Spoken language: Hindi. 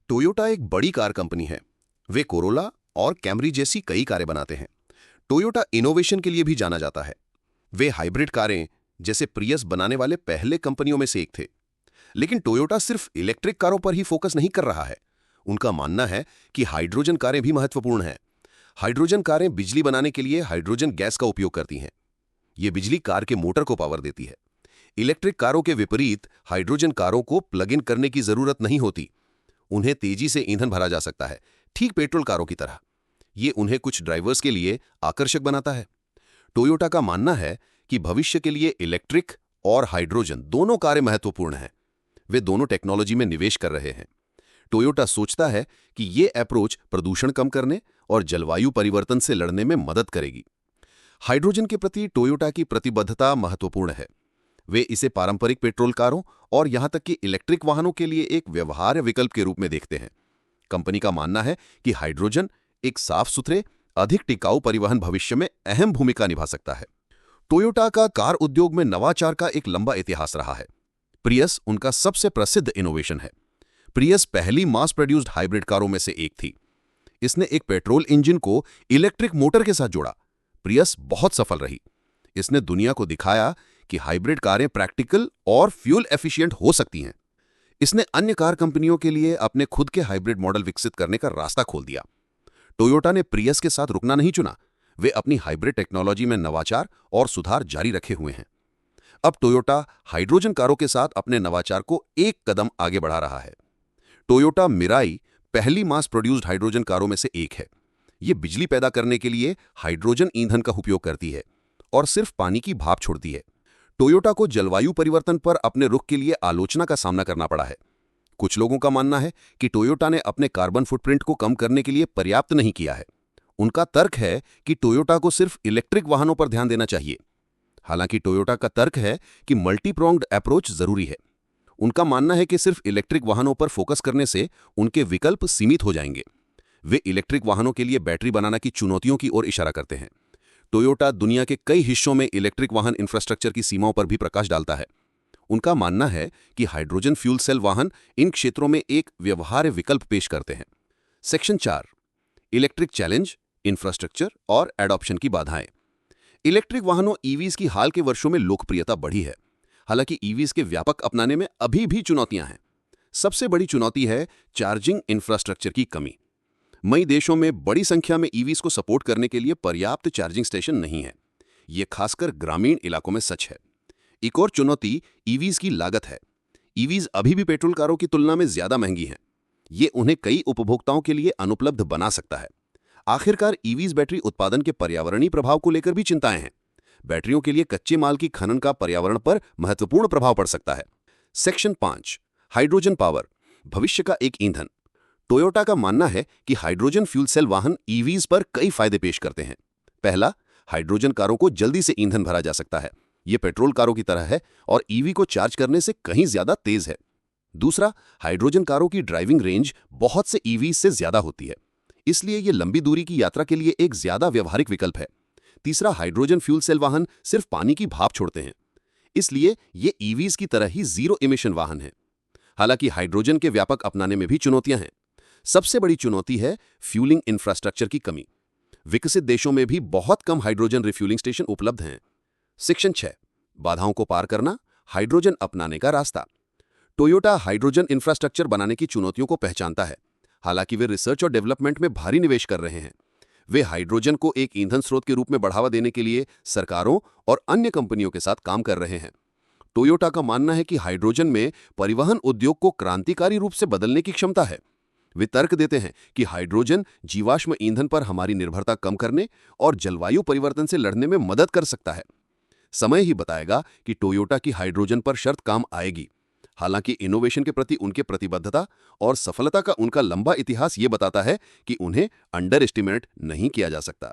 टोयोटा एक बड़ी कार कंपनी है। वे कोरोला और कैमरी जैसी कई कारें बनाते हैं। टोयोटा इनोवेशन के लिए भी जाना जाता है। वे हाइब्रिड कारें जैसे प्रियस बनाने वाले पहले कंपनियों में से एक थे। लेकिन टोयोटा सिर्फ इलेक्ट्रिक कारों पर ही फोकस नहीं कर रहा है। उनका मानना है कि हाइड्रोजन कारें भी महत्वपूर्ण हैं। हाइड्रोजन कारें बिजली बनाने के लिए हाइड्रोजन गैस का उपयोग करती हैं। ये बिजली कार के मोटर को पावर देती है। इलेक्ट्रिक कारों के विपरीत हाइड्रोजन कारों को प्लग इन करने की जरूरत नहीं होती। उन्हें तेजी से ईंधन भरा जा सकता है, ठीक पेट्रोल कारों की तरह। ये उन्हें कुछ ड्राइवर्स के लिए आकर्षक बनाता है। टोयोटा का मानना है कि भविष्य के लिए इलेक्ट्रिक और हाइड्रोजन दोनों कारें महत्वपूर्ण हैं। वे दोनों टेक्नोलॉजी में निवेश कर रहे हैं। टोयोटा सोचता है कि ये अप्रोच प्रदूषण कम करने और जलवायु परिवर्तन से लड़ने में मदद करेगी। हाइड्रोजन के प्रति टोयोटा की प्रतिबद्धता महत्वपूर्ण है। वे इसे पारंपरिक पेट्रोल कारों और यहां तक कि इलेक्ट्रिक वाहनों के लिए एक व्यवहार्य विकल्प के रूप में देखते हैं। कंपनी का मानना है कि हाइड्रोजन एक साफ सुथरे, अधिक टिकाऊ परिवहन भविष्य में अहम भूमिका निभा सकता है। टोयोटा का कार उद्योग में नवाचार का एक लंबा इतिहास रहा है। प्रियस उनका सबसे प्रसिद्ध इनोवेशन है। प्रियस पहली मास प्रोड्यूस्ड हाइब्रिड कारों में से एक थी। इसने एक पेट्रोल इंजन को इलेक्ट्रिक मोटर के साथ जोड़ा। प्रियस बहुत सफल रही। इसने दुनिया को दिखाया कि हाइब्रिड कारें प्रैक्टिकल और फ्यूल एफिशिएंट हो सकती हैं। इसने अन्य कार कंपनियों के लिए अपने खुद के हाइब्रिड मॉडल विकसित करने का रास्ता खोल दिया। टोयोटा ने प्रियस के साथ रुकना नहीं चुना। वे अपनी हाइब्रिड टेक्नोलॉजी में नवाचार और सुधार जारी रखे हुए हैं। अब टोयोटा हाइड्रोजन कारों के साथ अपने नवाचार को एक कदम आगे बढ़ा रहा है। टोयोटा मिराई पहली मास प्रोड्यूस्ड हाइड्रोजन कारों में से एक है। ये बिजली पैदा करने के लिए हाइड्रोजन ईंधन का उपयोग करती है और सिर्फ पानी की भाप छोड़ती है। टोयोटा को जलवायु परिवर्तन पर अपने रुख के लिए आलोचना का सामना करना पड़ा है। कुछ लोगों का मानना है कि टोयोटा ने अपने कार्बन फुटप्रिंट को कम करने के लिए पर्याप्त नहीं किया है। उनका तर्क है कि टोयोटा को सिर्फ इलेक्ट्रिक वाहनों पर ध्यान देना चाहिए। हालांकि टोयोटा का तर्क है कि मल्टी प्रोंग्ड अप्रोच जरूरी है। उनका मानना है कि सिर्फ इलेक्ट्रिक वाहनों पर फोकस करने से उनके विकल्प सीमित हो जाएंगे। वे इलेक्ट्रिक वाहनों के लिए बैटरी बनाना की चुनौतियों की ओर इशारा करते हैं। टोयोटा दुनिया के कई हिस्सों में इलेक्ट्रिक वाहन इंफ्रास्ट्रक्चर की सीमाओं पर भी प्रकाश डालता है। उनका मानना है कि हाइड्रोजन फ्यूल सेल वाहन इन क्षेत्रों में एक व्यवहार्य विकल्प पेश करते हैं। सेक्शन 4, इलेक्ट्रिक चैलेंज, इंफ्रास्ट्रक्चर और एडॉप्शन की बाधाएं। इलेक्ट्रिक वाहनों ईवीज की हाल के वर्षों में लोकप्रियता बढ़ी है। हालांकि ईवीज के व्यापक अपनाने में अभी भी चुनौतियां हैं। सबसे बड़ी चुनौती है चार्जिंग इंफ्रास्ट्रक्चर की कमी। कई देशों में बड़ी संख्या में ईवीज को सपोर्ट करने के लिए पर्याप्त चार्जिंग स्टेशन नहीं है। ये खासकर ग्रामीण इलाकों में सच है। एक और चुनौती ईवीज की लागत है। ईवीज अभी भी पेट्रोल कारों की तुलना में ज्यादा महंगी हैं। ये उन्हें कई उपभोक्ताओं के लिए अनुपलब्ध बना सकता है। आखिरकार ईवीज बैटरी उत्पादन के पर्यावरणीय प्रभाव को लेकर भी चिंताएं हैं। बैटरियों के लिए कच्चे माल की खनन का पर्यावरण पर महत्वपूर्ण प्रभाव पड़ सकता है। सेक्शन 5, हाइड्रोजन पावर, भविष्य का एक ईंधन। टोयोटा का मानना है कि हाइड्रोजन फ्यूल सेल वाहन ईवीज पर कई फायदे पेश करते हैं। पहला, हाइड्रोजन कारों को जल्दी से ईंधन भरा जा सकता है। यह पेट्रोल कारों की तरह है और ईवी को चार्ज करने से कहीं ज्यादा तेज है। दूसरा, हाइड्रोजन कारों की ड्राइविंग रेंज बहुत से ईवी से ज्यादा होती है, इसलिए ये लंबी दूरी की यात्रा के लिए एक ज्यादा व्यवहारिक विकल्प है। तीसरा, हाइड्रोजन फ्यूल सेल वाहन सिर्फ पानी की भाप छोड़ते हैं, इसलिए ये ईवीज की तरह ही जीरो इमिशन वाहन है। हालांकि हाइड्रोजन के व्यापक अपनाने में भी चुनौतियां हैं। सबसे बड़ी चुनौती है फ्यूलिंग इंफ्रास्ट्रक्चर की कमी। विकसित देशों में भी बहुत कम हाइड्रोजन रिफ्यूलिंग स्टेशन उपलब्ध हैं। सेक्शन 6, बाधाओं को पार करना, हाइड्रोजन अपनाने का रास्ता। टोयोटा हाइड्रोजन इंफ्रास्ट्रक्चर बनाने की चुनौतियों को पहचानता है। हालांकि वे रिसर्च और डेवलपमेंट में भारी निवेश कर रहे हैं। वे हाइड्रोजन को एक ईंधन स्रोत के रूप में बढ़ावा देने के लिए सरकारों और अन्य कंपनियों के साथ काम कर रहे हैं। टोयोटा का मानना है कि हाइड्रोजन में परिवहन उद्योग को क्रांतिकारी रूप से बदलने की क्षमता है। वे तर्क देते हैं कि हाइड्रोजन जीवाश्म ईंधन पर हमारी निर्भरता कम करने और जलवायु परिवर्तन से लड़ने में मदद कर सकता है। समय ही बताएगा कि टोयोटा की हाइड्रोजन पर शर्त काम आएगी। हालांकि इनोवेशन के प्रति उनके प्रतिबद्धता और सफलता का उनका लंबा इतिहास ये बताता है कि उन्हें अंडर एस्टिमेट नहीं किया जा सकता।